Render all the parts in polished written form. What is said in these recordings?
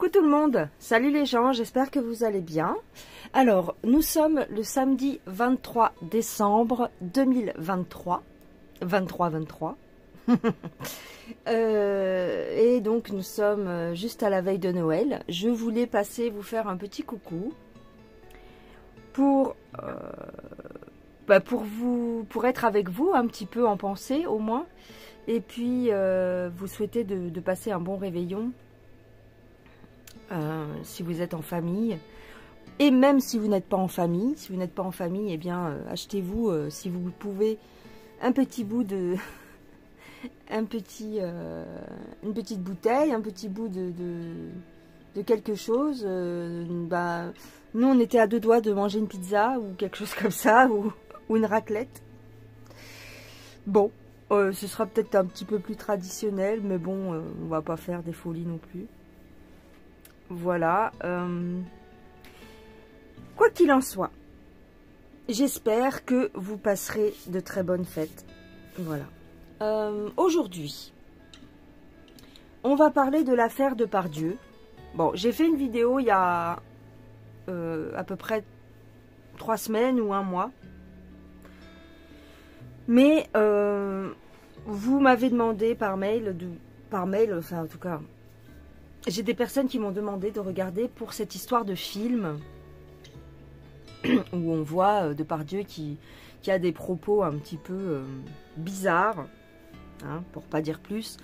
Coucou tout le monde, salut les gens, j'espère que vous allez bien. Alors, nous sommes le samedi 23 décembre 2023, 23-23. Et donc nous sommes juste à la veille de Noël. Je voulais passer vous faire un petit coucou pour être avec vous un petit peu en pensée au moins. Et puis vous souhaiter de passer un bon réveillon si vous êtes en famille. Et même si vous n'êtes pas en famille, eh bien achetez-vous si vous pouvez un petit bout de une petite bouteille, un petit bout de quelque chose. Nous on était à deux doigts de manger une pizza ou quelque chose comme ça, ou une raclette. Bon, ce sera peut-être un petit peu plus traditionnel, mais bon, on va pas faire des folies non plus. Voilà. Quoi qu'il en soit, j'espère que vous passerez de très bonnes fêtes. Voilà. Aujourd'hui, on va parler de l'affaire Depardieu. Bon, j'ai fait une vidéo il y a à peu près 3 semaines ou un mois. Mais vous m'avez demandé par mail, enfin en tout cas, j'ai des personnes qui m'ont demandé de regarder pour cette histoire de film où on voit Depardieu qui a des propos un petit peu bizarres, hein, pour pas dire plus,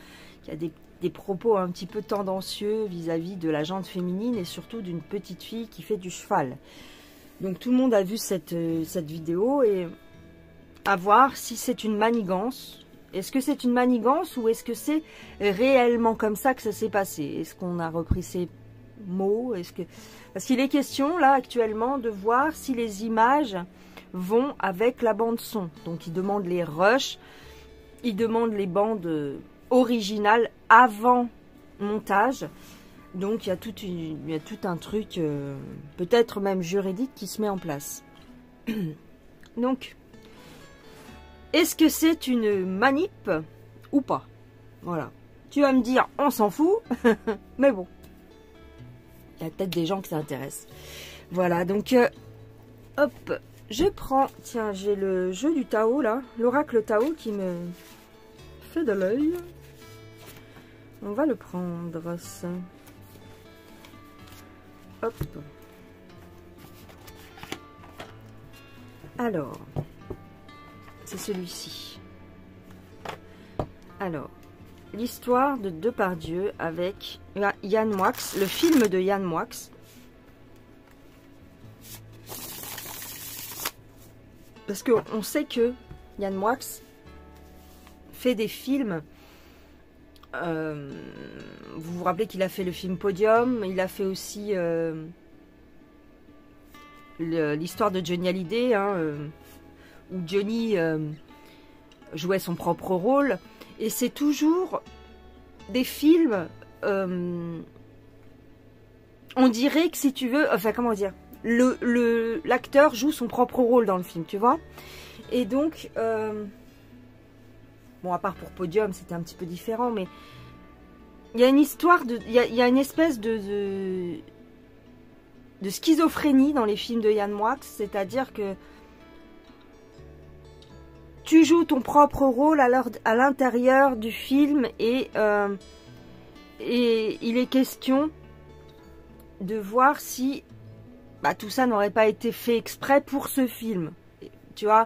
qui a des propos un petit peu tendancieux vis-à-vis de la gente féminine et surtout d'une petite fille qui fait du cheval. Donc tout le monde a vu cette vidéo et à voir si c'est une manigance. Est-ce que c'est une manigance ou est-ce que c'est réellement comme ça que ça s'est passé? Est-ce qu'on a repris ces mots? Parce qu'il est question là actuellement de voir si les images vont avec la bande son. Donc ils demandent les rushs, ils demandent les bandes originales avant montage. Donc il y a tout un truc, peut-être même juridique, qui se met en place. Donc, est-ce que c'est une manip ou pas? Voilà. Tu vas me dire, on s'en fout, mais bon. Il y a peut-être des gens que ça intéresse. Voilà, donc, hop, je prends, tiens, j'ai le jeu du Tao, là, l'oracle Tao qui me fait de l'œil. On va le prendre, ça. Hop. Alors, c'est celui-ci. Alors, l'histoire de Depardieu avec Yann Moix, le film de Yann Moix. Parce qu'on sait que Yann Moix fait des films. Vous vous rappelez qu'il a fait le film Podium, il a fait aussi l'histoire de Johnny Hallyday, hein, où Johnny jouait son propre rôle. Et c'est toujours des films, on dirait que si tu veux, enfin comment dire, l'acteur joue son propre rôle dans le film, tu vois. Et donc, bon, à part pour Podium, c'était un petit peu différent, mais il y a une histoire, il y a une espèce de schizophrénie dans les films de Yann Moix, c'est-à-dire que tu joues ton propre rôle à l'intérieur du film et il est question de voir si tout ça n'aurait pas été fait exprès pour ce film. Tu vois,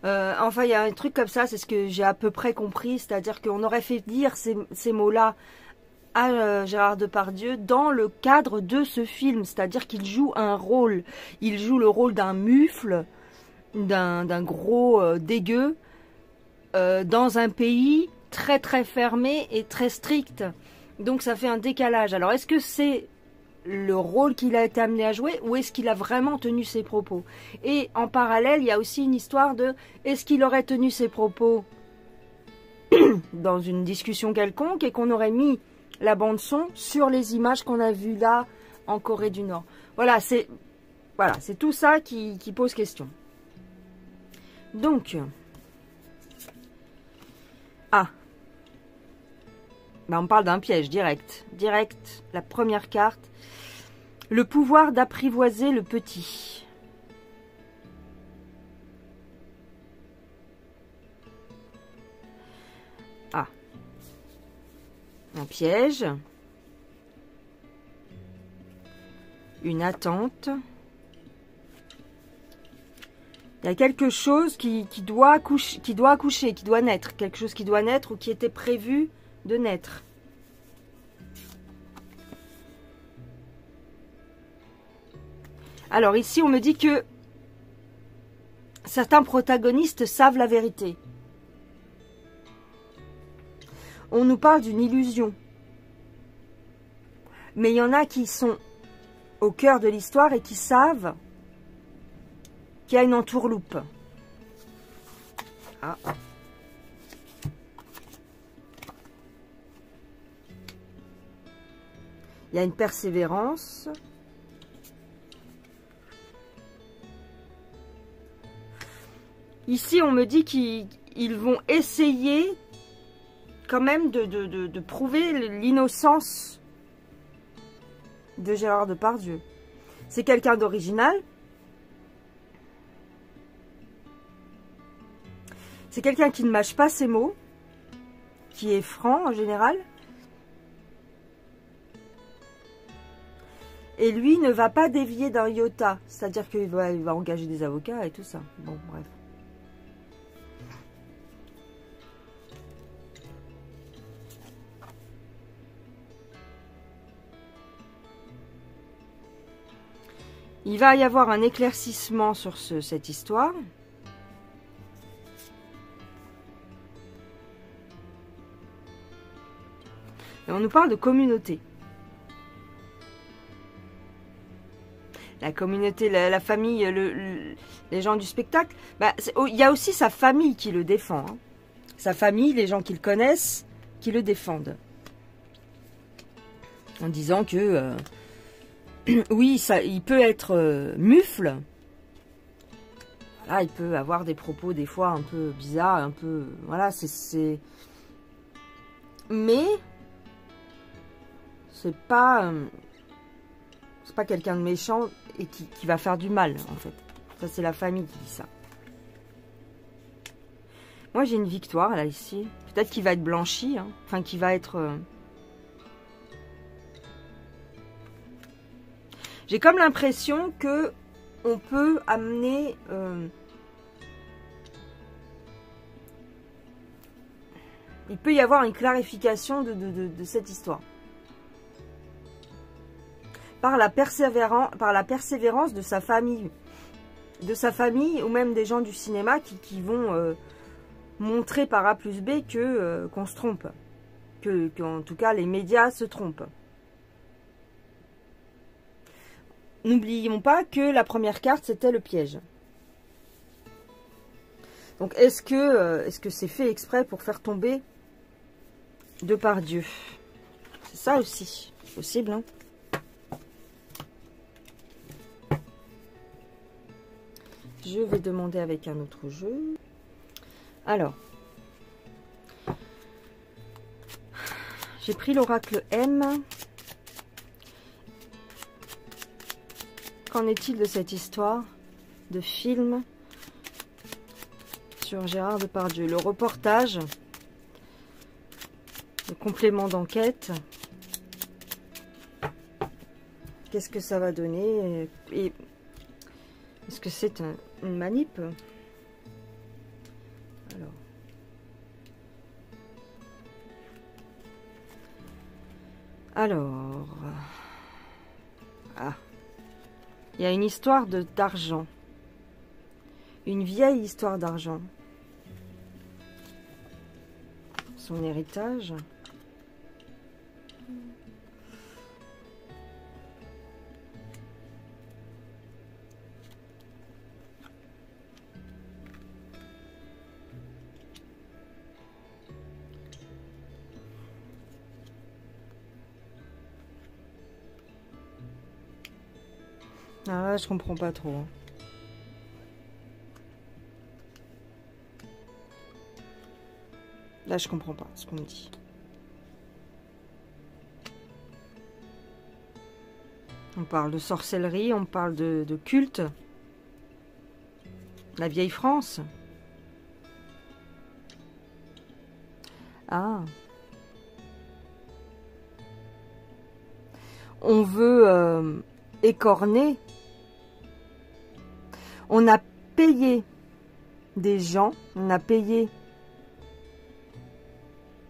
enfin il y a un truc comme ça, c'est ce que j'ai à peu près compris, c'est-à-dire qu'on aurait fait dire ces mots-là à Gérard Depardieu dans le cadre de ce film, c'est-à-dire qu'il joue un rôle, il joue le rôle d'un mufle, d'un gros dégueu dans un pays très très fermé et très strict. Donc ça fait un décalage. Alors est-ce que c'est le rôle qu'il a été amené à jouer ou est-ce qu'il a vraiment tenu ses propos? Et en parallèle, il y a aussi une histoire de est-ce qu'il aurait tenu ses propos dans une discussion quelconque et qu'on aurait mis la bande son sur les images qu'on a vues là en Corée du Nord. Voilà, c'est tout ça qui pose question. Donc, Ben, on parle d'un piège direct. Direct, la première carte. Le pouvoir d'apprivoiser le petit. Ah. Un piège. Une attente. Il y a quelque chose qui doit accoucher, qui doit naître. Quelque chose qui doit naître ou qui était prévu de naître. Alors ici, on me dit que certains protagonistes savent la vérité. On nous parle d'une illusion. Mais il y en a qui sont au cœur de l'histoire et qui savent qu'il y a une entourloupe. Ah. Il y a une persévérance. Ici, on me dit qu'ils vont essayer quand même de prouver l'innocence de Gérard Depardieu. C'est quelqu'un d'original. C'est quelqu'un qui ne mâche pas ses mots, qui est franc en général. Et lui ne va pas dévier d'un iota. C'est-à-dire qu'il va engager des avocats et tout ça. Bon, bref. Il va y avoir un éclaircissement sur cette histoire. Et on nous parle de communauté. La communauté, la famille, les gens du spectacle. Bah, il y a aussi sa famille qui le défend. Hein. Sa famille, les gens qui le connaissent, qui le défendent. En disant que... oui, il peut être mufle. Voilà, il peut avoir des propos des fois un peu bizarres, un peu... Voilà, c'est... Mais... c'est pas quelqu'un de méchant et qui va faire du mal, en fait. Ça, c'est la famille qui dit ça. Moi, j'ai une victoire, là, ici. Peut-être qu'il va être blanchi, hein. Enfin, qu'il va être... J'ai comme l'impression que on peut amener... il peut y avoir une clarification de cette histoire. Par la persévérance de sa famille. De sa famille ou même des gens du cinéma qui vont montrer par A plus B qu'on se trompe. En tout cas, les médias se trompent. N'oublions pas que la première carte, c'était le piège. Donc, est-ce que c'est fait exprès pour faire tomber Depardieu? C'est ça aussi. C'est possible, hein. Je vais demander avec un autre jeu. Alors. J'ai pris l'oracle M. Qu'en est-il de cette histoire de film sur Gérard Depardieu? Le reportage, le complément d'enquête. Qu'est-ce que ça va donner? Et est-ce que c'est une manip? Alors. Ah. Il y a une histoire d'argent. Une vieille histoire d'argent. Son héritage. Ah là, je comprends pas trop. Là, je comprends pas ce qu'on me dit. On parle de sorcellerie, on parle de culte. La vieille France. Ah. On veut écorner. On a payé des gens, on a payé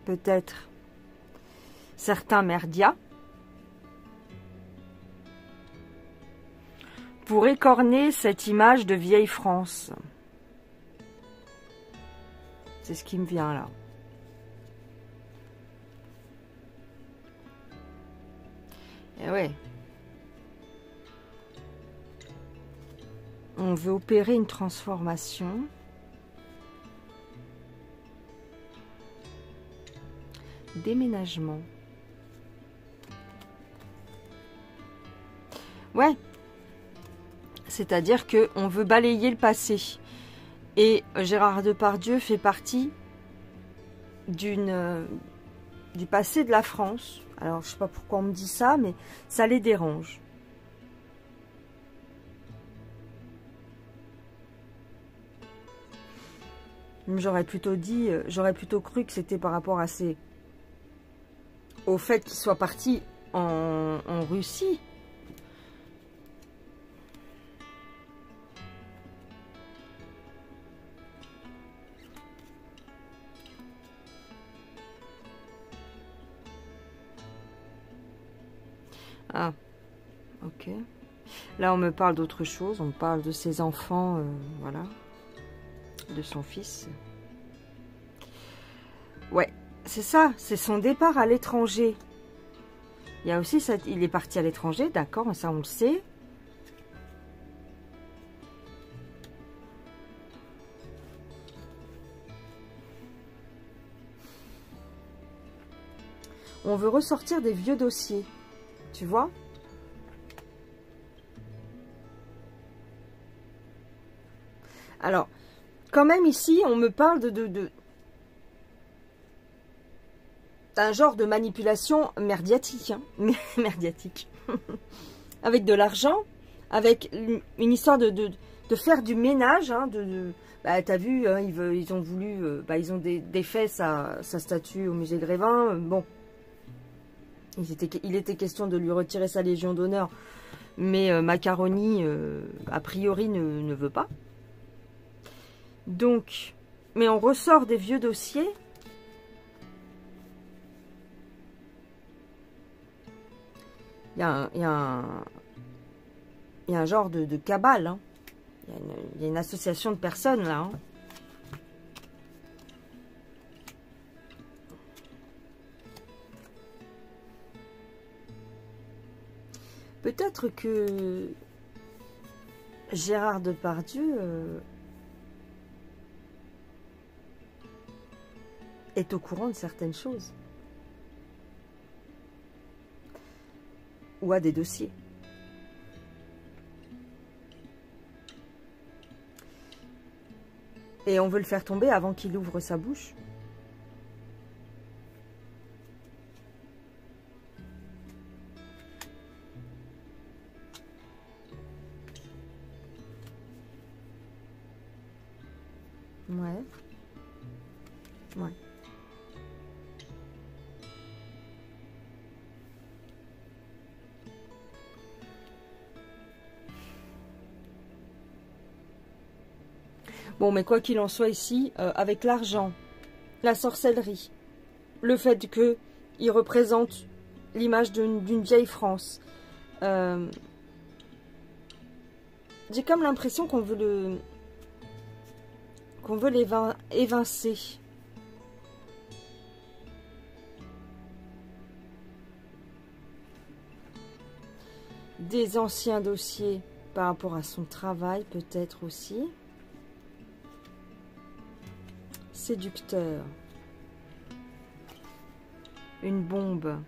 peut-être certains merdias pour écorner cette image de vieille France. C'est ce qui me vient là. Et ouais. On veut opérer une transformation. Déménagement. Ouais. C'est-à-dire qu'on veut balayer le passé. Et Gérard Depardieu fait partie du passé de la France. Alors, je ne sais pas pourquoi on me dit ça, mais ça les dérange. J'aurais plutôt cru que c'était par rapport à au fait qu'il soit parti en Russie. Ah, ok. Là, on me parle d'autre chose. On me parle de ses enfants, voilà. De son fils. Ouais, c'est ça. C'est son départ à l'étranger. Il y a aussi ça. Il est parti à l'étranger, d'accord, ça on le sait. On veut ressortir des vieux dossiers. Tu vois? Alors, quand même ici, on me parle d'un genre de manipulation merdiatique. Hein. Merdiatique. Avec de l'argent, avec une histoire de faire du ménage. Hein, bah, t'as vu, hein, ils ont voulu... ils ont défait sa statue au musée Grévin. Bon. Il était question de lui retirer sa Légion d'honneur. Mais Macaroni, a priori, ne veut pas. Donc, mais on ressort des vieux dossiers. Il y a un genre de cabale. Hein. Il y a une association de personnes là. Hein. Peut-être que Gérard Depardieu est au courant de certaines choses. Ou a des dossiers. Et on veut le faire tomber avant qu'il ouvre sa bouche. Ouais. Ouais. Bon, mais quoi qu'il en soit ici, avec l'argent, la sorcellerie, le fait qu'il représente l'image d'une vieille France, j'ai comme l'impression qu'on veut évincer. Des anciens dossiers par rapport à son travail, peut-être aussi. Séducteur. Une bombe.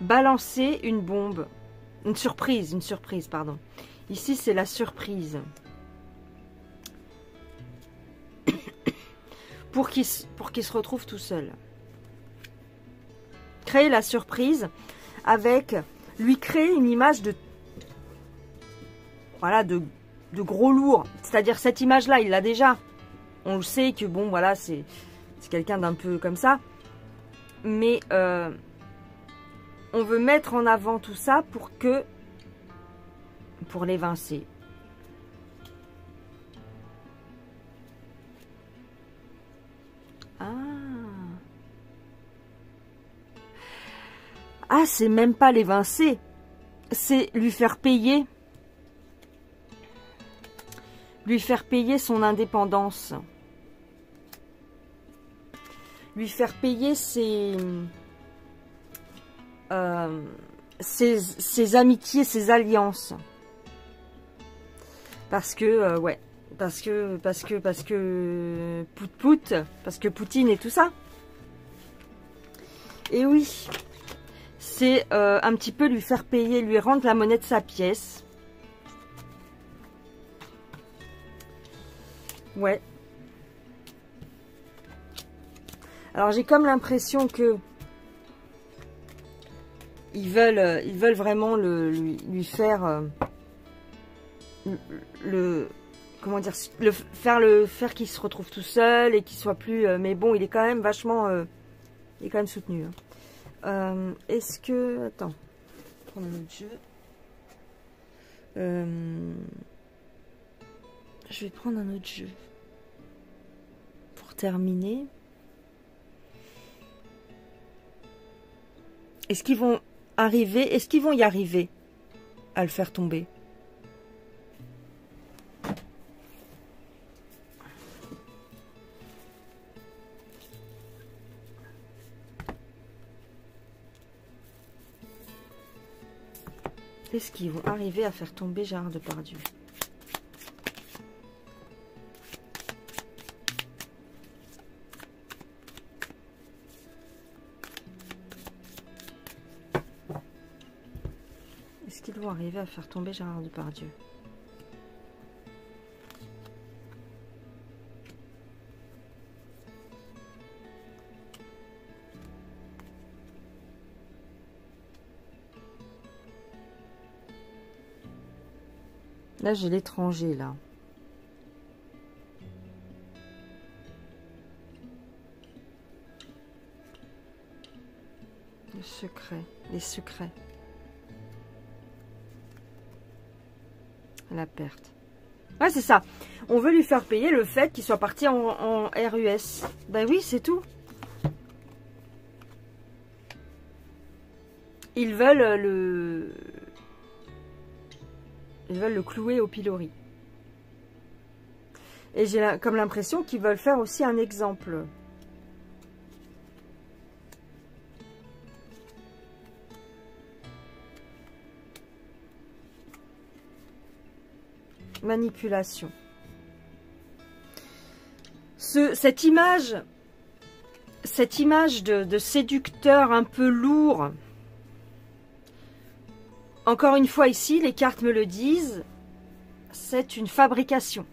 Balancer une bombe. Une surprise, pardon. Ici, c'est la surprise. pour qu'il se retrouve tout seul. Créer la surprise avec lui créer une image de, voilà, de gros lourd. C'est-à-dire cette image-là, il l'a déjà. On le sait que bon, voilà, c'est quelqu'un d'un peu comme ça. Mais on veut mettre en avant tout ça pour l'évincer. Ah, c'est même pas l'évincer, c'est lui faire payer son indépendance. Lui faire payer ses amitiés, ses alliances. Parce que, ouais, parce que Pout-Pout, parce que Poutine et tout ça. Et oui, c'est un petit peu lui faire payer, lui rendre la monnaie de sa pièce. Ouais. Alors j'ai comme l'impression que ils veulent vraiment lui faire comment dire, faire qu'il se retrouve tout seul et qu'il soit plus. Mais bon, il est quand même vachement, il est quand même soutenu. Hein. Est-ce que, attends, prendre un autre jeu. Je vais prendre un autre jeu pour terminer. Est-ce qu'ils vont arriver? Est-ce qu'ils vont y arriver à le faire tomber? Est-ce qu'ils vont arriver à faire tomber Gérard Depardieu? Est-ce qu'ils vont arriver à faire tomber Gérard Depardieu? Là, j'ai l'étranger, là. Le secret. Les secrets. La perte. Ouais, c'est ça. On veut lui faire payer le fait qu'il soit parti en RUS. Ben oui, c'est tout. Ils veulent le clouer au pilori. Et j'ai comme l'impression qu'ils veulent faire aussi un exemple. Manipulation. Cette image de séducteur un peu lourd. Encore une fois ici, les cartes me le disent, c'est une fabrication.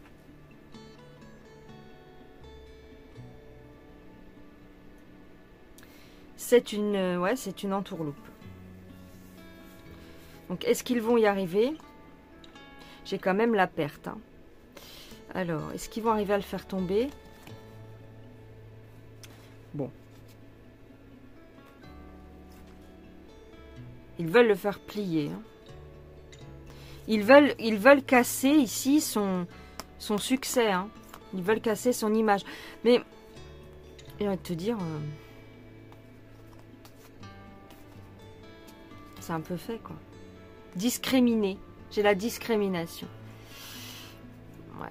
C'est une entourloupe. Donc, est-ce qu'ils vont y arriver? J'ai quand même la perte. Hein. Alors, est-ce qu'ils vont arriver à le faire tomber? Bon. Ils veulent le faire plier. Hein. Ils veulent casser ici son succès. Hein. Ils veulent casser son image. Mais, j'ai envie de te dire... c'est un peu fait, quoi. Discriminer. J'ai la discrimination. Ouais.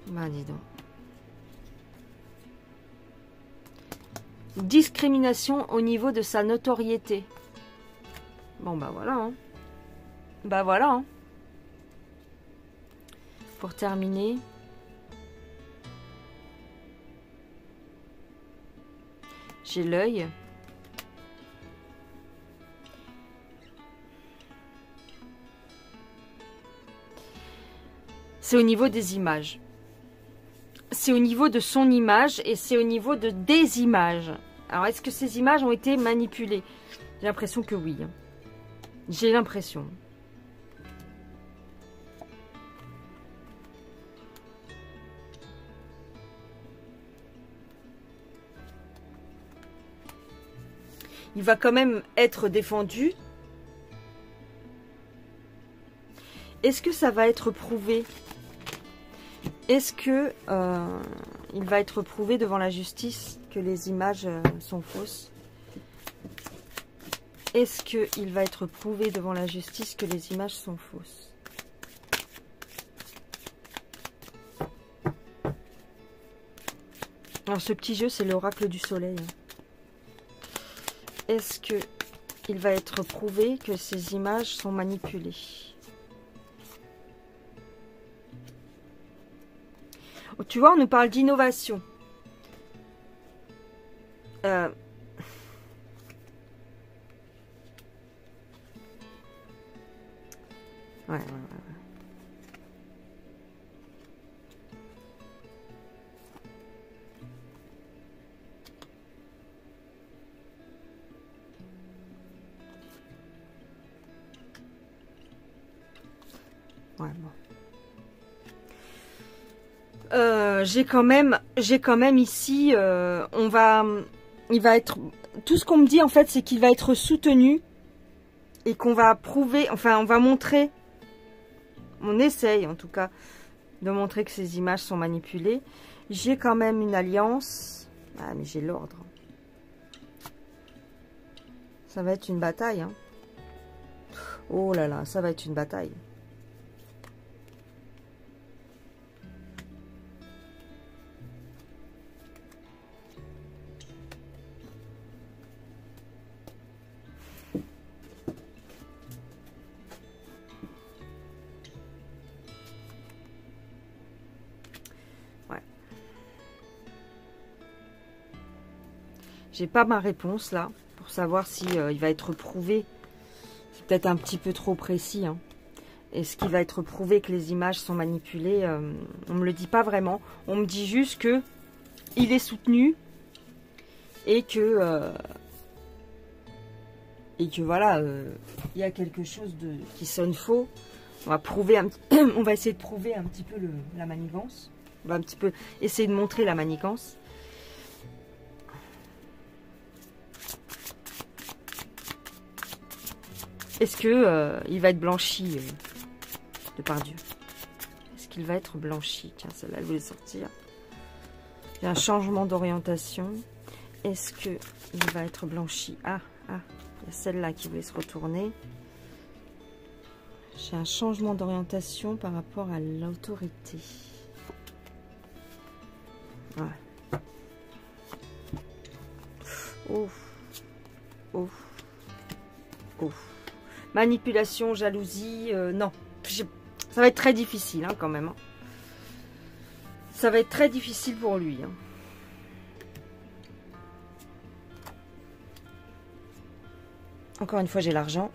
Bah, dis donc. Discrimination au niveau de sa notoriété. Bon, bah voilà. Hein. Bah voilà. Hein. Pour terminer... j'ai l'œil. C'est au niveau des images. c'est au niveau de son image et c'est au niveau de des images. Alors, est-ce que ces images ont été manipulées? J'ai l'impression que oui. J'ai l'impression. Il va quand même être défendu. Est-ce que ça va être prouvé? Est-ce que il va être prouvé devant la justice que les images sont fausses? Est-ce qu'il va être prouvé devant la justice que les images sont fausses? Alors ce petit jeu, c'est l'oracle du soleil. Est-ce que il va être prouvé que ces images sont manipulées? Oh, tu vois, on nous parle d'innovation. Ouais. Ouais, bon. J'ai quand même ici, il va être, tout ce qu'on me dit en fait, c'est qu'il va être soutenu et qu'on va prouver, enfin on va montrer, on essaye en tout cas, de montrer que ces images sont manipulées. J'ai quand même une alliance, ah mais j'ai l'ordre. Ça va être une bataille, hein. Oh là là, ça va être une bataille. J'ai pas ma réponse là, pour savoir si il va être prouvé. C'est peut-être un petit peu trop précis. Hein. Est-ce qu'il va être prouvé que les images sont manipulées? On me le dit pas vraiment. On me dit juste que il est soutenu et que voilà, il y a quelque chose qui sonne faux. On va prouver on va essayer de prouver un petit peu la manigance. On va un petit peu essayer de montrer la manigance. Est-ce que il va être blanchi de par Dieu? Est-ce qu'il va être blanchi? Tiens, celle-là, elle voulait sortir. Il y a un changement d'orientation. Est-ce que il va être blanchi? Ah, il y a celle-là qui voulait se retourner. J'ai un changement d'orientation par rapport à l'autorité. Voilà. Ouf. Ouf. Ouf. Manipulation, jalousie, non. Ça va être très difficile hein, quand même. Hein. Ça va être très difficile pour lui. Hein. Encore une fois, j'ai l'argent.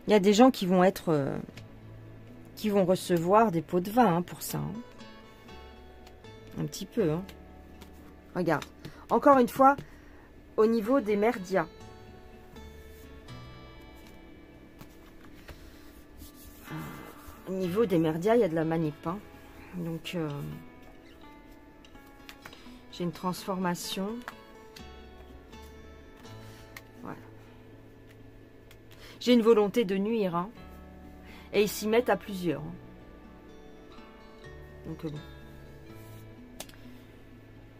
Il y a des gens qui vont être... qui vont recevoir des pots de vin hein, pour ça. Hein. Un petit peu. Hein. Regarde. Encore une fois, au niveau des merdias. Au niveau des merdias, il y a de la manip. Hein. Donc, j'ai une transformation. Voilà. J'ai une volonté de nuire. Hein. Et ils s'y mettent à plusieurs. Hein. Donc, bon.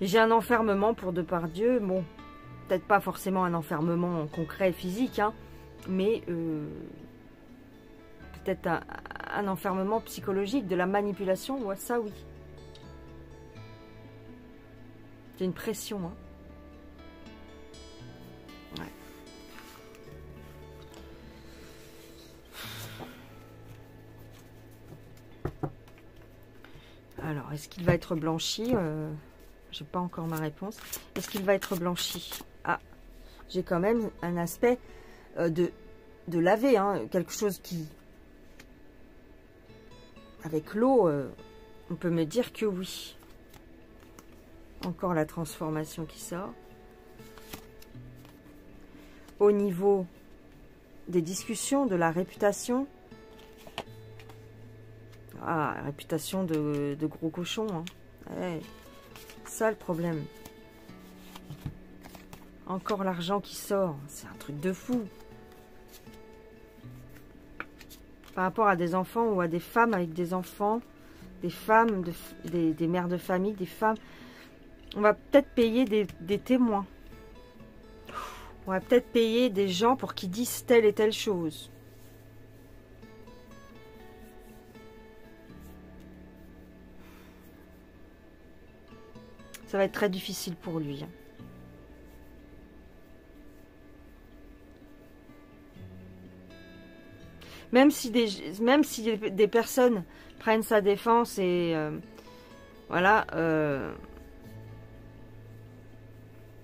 J'ai un enfermement pour Depardieu. Bon, peut-être pas forcément un enfermement concret physique, hein, mais peut-être un enfermement psychologique, de la manipulation, ouais, ça oui. C'est une pression. Hein. Ouais. Alors, est-ce qu'il va être blanchi j'ai pas encore ma réponse. Est-ce qu'il va être blanchi? Ah, j'ai quand même un aspect de laver, hein, quelque chose qui... Avec l'eau, on peut me dire que oui. Encore la transformation qui sort. Au niveau des discussions, de la réputation. Ah, réputation de gros cochon. Hein. Ouais, ça le problème. Encore l'argent qui sort. C'est un truc de fou. Par rapport à des enfants ou à des femmes avec des enfants, des femmes, des mères de famille, des femmes. On va peut-être payer des témoins. On va peut-être payer des gens pour qu'ils disent telle et telle chose. Ça va être très difficile pour lui. Même si des personnes prennent sa défense et voilà,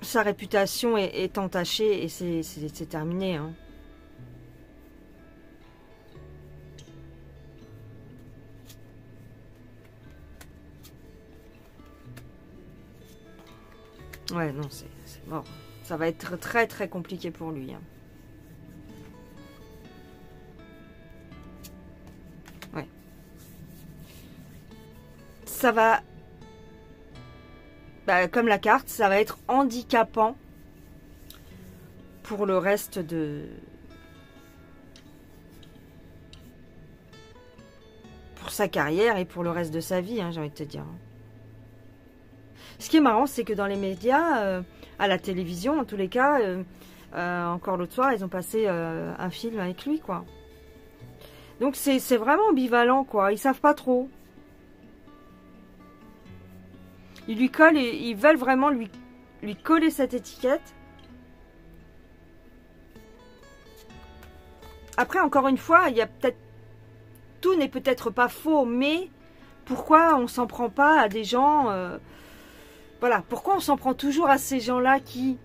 sa réputation est entachée et c'est terminé. Hein. Ouais, non, c'est mort. Ça va être très très compliqué pour lui. Hein. Ouais. Ça va... Bah, comme la carte, ça va être handicapant pour le reste de... Pour sa carrière et pour le reste de sa vie, hein, j'ai envie de te dire. Ce qui est marrant, c'est que dans les médias, à la télévision, en tous les cas, encore l'autre soir, ils ont passé un film avec lui, quoi. Donc c'est vraiment ambivalent, quoi. Ils savent pas trop. Ils lui collent et ils veulent vraiment lui coller cette étiquette. Après, encore une fois, il y a peut-être... Tout n'est peut-être pas faux, mais pourquoi on s'en prend pas à des gens... Voilà, pourquoi on s'en prend toujours à ces gens-là qui,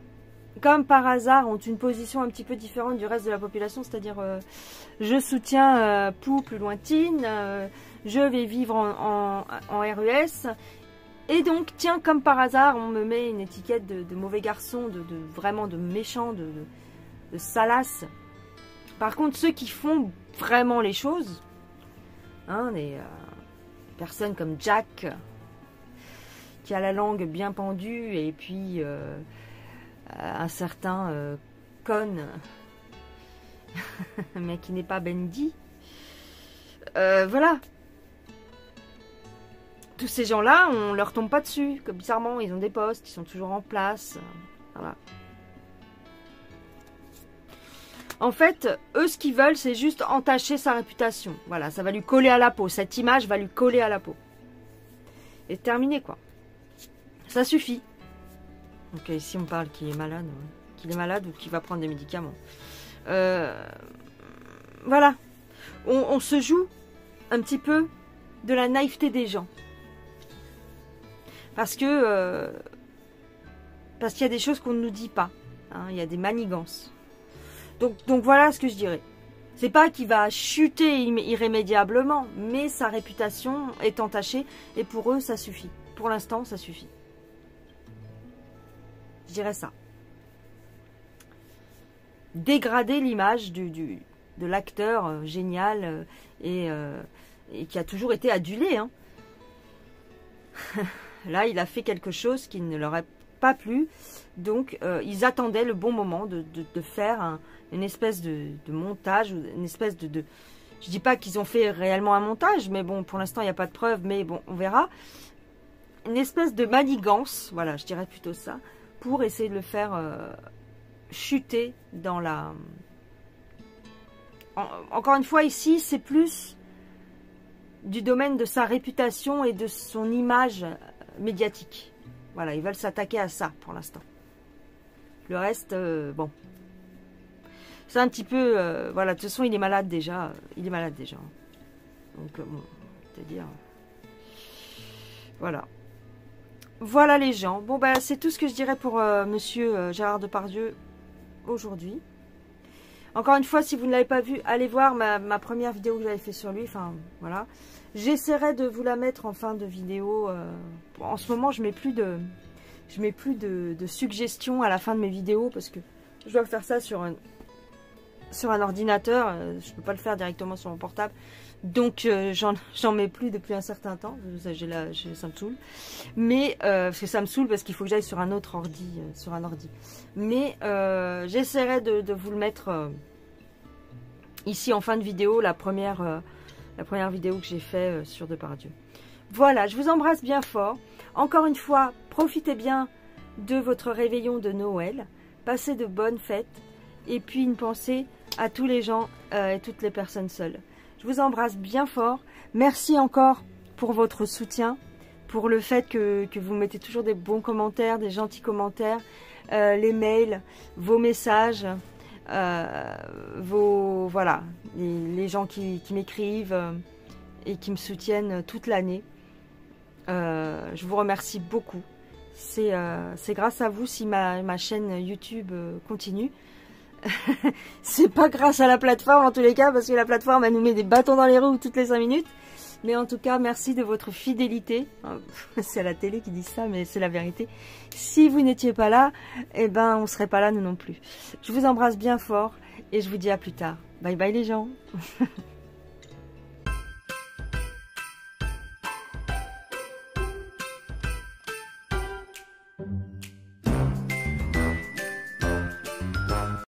comme par hasard, ont une position un petit peu différente du reste de la population, c'est-à-dire je soutiens Pou plus lointaine, je vais vivre en RUS, et donc, tiens, comme par hasard, on me met une étiquette de mauvais garçon, vraiment de méchant, de salace. Par contre, ceux qui font vraiment les choses, hein, des personnes comme Jack... qui a la langue bien pendue, et puis un certain Con, mais qui n'est pas Bendy. Voilà. Tous ces gens-là, on leur tombe pas dessus. Comme bizarrement, ils ont des postes, ils sont toujours en place. Voilà. En fait, eux, ce qu'ils veulent, c'est juste entacher sa réputation. Voilà, ça va lui coller à la peau. Cette image va lui coller à la peau. Et terminé, quoi. Ça suffit. Donc ici on parle qu'il est malade. Qu'il est malade ou qu'il va prendre des médicaments. Voilà. On se joue un petit peu de la naïveté des gens. Parce qu'il y a des choses qu'on ne nous dit pas. Hein, il y a des manigances. Donc voilà ce que je dirais. C'est pas qu'il va chuter irrémédiablement, mais sa réputation est entachée. Et pour eux, ça suffit. Pour l'instant, ça suffit. Je dirais ça. Dégrader l'image de l'acteur génial et qui a toujours été adulé. Hein. Là, il a fait quelque chose qui ne leur a pas plu. Donc, ils attendaient le bon moment de faire une espèce de montage, une espèce de... Je dis pas qu'ils ont fait réellement un montage, mais bon, pour l'instant, il n'y a pas de preuve, mais bon, on verra. Une espèce de manigance, voilà, je dirais plutôt ça, pour essayer de le faire chuter dans la... Encore une fois, ici, c'est plus du domaine de sa réputation et de son image médiatique. Voilà, ils veulent s'attaquer à ça pour l'instant. Le reste, bon. C'est un petit peu... voilà, de toute façon, il est malade déjà. Il est malade déjà. Donc, bon, c'est-à-dire... Voilà. Voilà les gens. Bon, ben, c'est tout ce que je dirais pour monsieur Gérard Depardieu aujourd'hui. Encore une fois, si vous ne l'avez pas vu, allez voir ma première vidéo que j'avais fait sur lui. Enfin, voilà. J'essaierai de vous la mettre en fin de vidéo. En ce moment, je mets plus de... je mets plus de suggestions à la fin de mes vidéos parce que je dois faire ça sur un ordinateur. Je ne peux pas le faire directement sur mon portable. Donc, j'en mets plus depuis un certain temps. Ça me saoule. Mais, parce que ça me saoule parce qu'il faut que j'aille sur un autre ordi. Mais, j'essaierai de vous le mettre ici en fin de vidéo, la première vidéo que j'ai fait sur Depardieu. Voilà, je vous embrasse bien fort. Encore une fois, profitez bien de votre réveillon de Noël. Passez de bonnes fêtes. Et puis, une pensée à tous les gens et toutes les personnes seules. Je vous embrasse bien fort. Merci encore pour votre soutien, pour le fait que vous mettez toujours des bons commentaires, des gentils commentaires, les mails, vos messages, voilà, les gens qui m'écrivent et qui me soutiennent toute l'année. Je vous remercie beaucoup. C'est grâce à vous si ma chaîne YouTube continue. C'est pas grâce à la plateforme en tous les cas, parce que la plateforme elle nous met des bâtons dans les roues toutes les 5 minutes. Mais en tout cas, merci de votre fidélité. C'est à la télé qui dit ça, mais c'est la vérité. Si vous n'étiez pas là, eh ben on serait pas là nous non plus. Je vous embrasse bien fort et je vous dis à plus tard. Bye bye les gens.